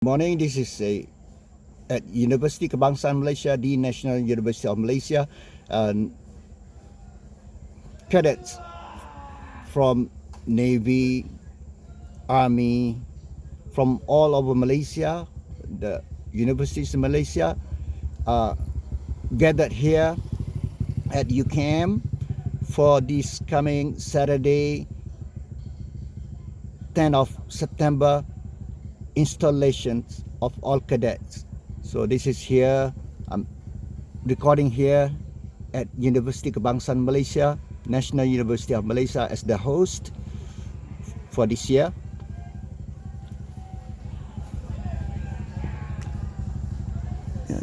Morning, this is at Universiti Kebangsaan Malaysia, the National University of Malaysia. Cadets from Navy, Army, from all over Malaysia, the universities in Malaysia, gathered here at UKM for this coming Saturday, 10th of September, installations of all cadets. So this is here, I'm recording here at Universiti Kebangsaan Malaysia, National University of Malaysia, as the host for this year.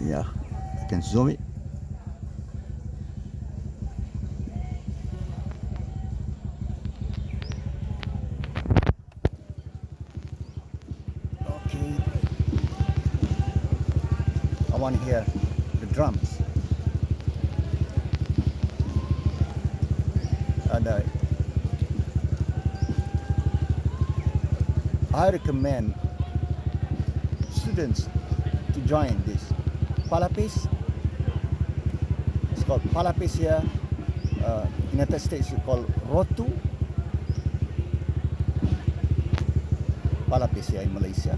Yeah, you can zoom it. Okay, I want to hear the drums. And I recommend students to join this Palapes. It's called Palapes here. United States it's called Rotu. Palapes here in Malaysia.